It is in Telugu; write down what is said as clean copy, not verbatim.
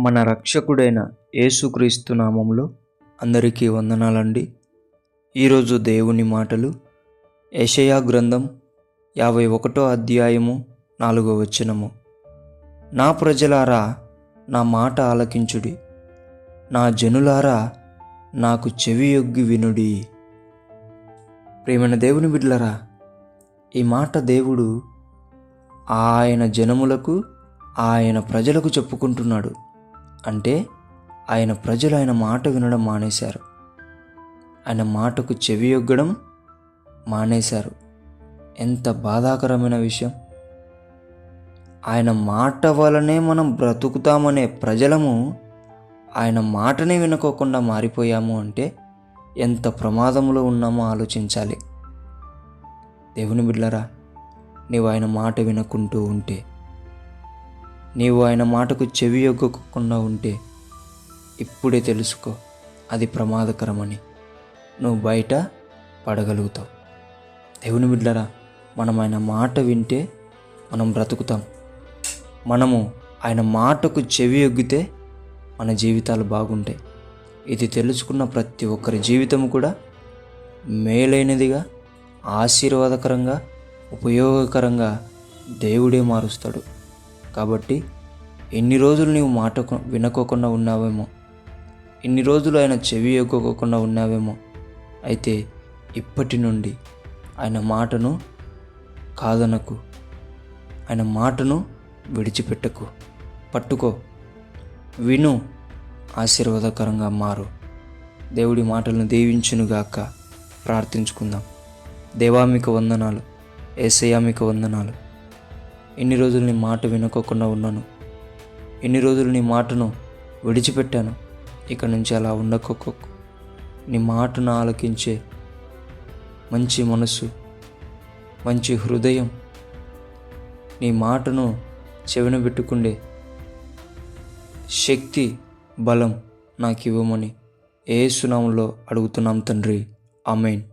మన రక్షకుడైన యేసుక్రీస్తు నామంలో అందరికీ వందనాలండి. ఈరోజు దేవుని మాటలు యెషయా గ్రంథం 51వ అధ్యాయము 4వ వచనము. నా ప్రజలారా నా మాట ఆలకించుడి, నా జనులారా నాకు చెవియొగ్గి వినుడి. ప్రియమైన దేవుని బిడ్డలారా, ఈ మాట దేవుడు ఆయన జనములకు ఆయన ప్రజలకు చెప్పుకుంటున్నాడు. అంటే ఆయన ప్రజలు ఆయన మాట వినడం మానేశారు, ఆయన మాటకు చెవియొగ్గడం మానేశారు. ఎంత బాధాకరమైన విషయం! ఆయన మాట వలనే మనం బ్రతుకుతామనే ప్రజలము ఆయన మాటనే వినుకోకుండా మారిపోయాము అంటే ఎంత ప్రమాదంలో ఉన్నామో ఆలోచించాలి. దేవుని బిడ్డలారా, నీవు ఆయన మాట వినకుంటూ ఉంటే, నీవు ఆయన మాటకు చెవియొగ్గకుండా ఉంటే ఇప్పుడే తెలుసుకో, అది ప్రమాదకరమని. నువ్వు బయట పడగలుగుతావు. దేవుని బిడ్డలారా, మనం ఆయన మాట వింటే మనం బ్రతుకుతాం. మనము ఆయన మాటకు చెవియొగ్గితే మన జీవితాలు బాగుంటాయి. ఇది తెలుసుకున్న ప్రతి ఒక్కరి జీవితం కూడా మేలైనదిగా, ఆశీర్వాదకరంగా, ఉపయోగకరంగా దేవుడే మారుస్తాడు. కాబట్టి ఎన్ని రోజులు నీవు మాట వినుకోకుండా ఉన్నావేమో, ఎన్ని రోజులు ఆయన చెవి ఎగ్గకుండా ఉన్నావేమో, అయితే ఇప్పటి నుండి ఆయన మాటను కాదనకు, ఆయన మాటను విడిచిపెట్టకు, పట్టుకో, విను, ఆశీర్వాదకరంగా మారు. దేవుడి మాటలను దీవించునుగాక. ప్రార్థించుకుందాం. దేవా మీకు వందనాలు, యేసయ్యా మీకు వందనాలు. ఎన్ని రోజులు నీ మాట వినుకోకుండా ఉన్నాను, ఎన్ని రోజులు నీ మాటను విడిచిపెట్టాను. ఇక నుంచి అలా ఉండకోకు. నీ మాటను ఆలకించే మంచి మనసు, మంచి హృదయం, నీ మాటను చెవిన పెట్టుకుండే శక్తి, బలం నాకు ఇవ్వమని యేసు నామములో అడుగుతున్నాం తండ్రి. ఆమేన్.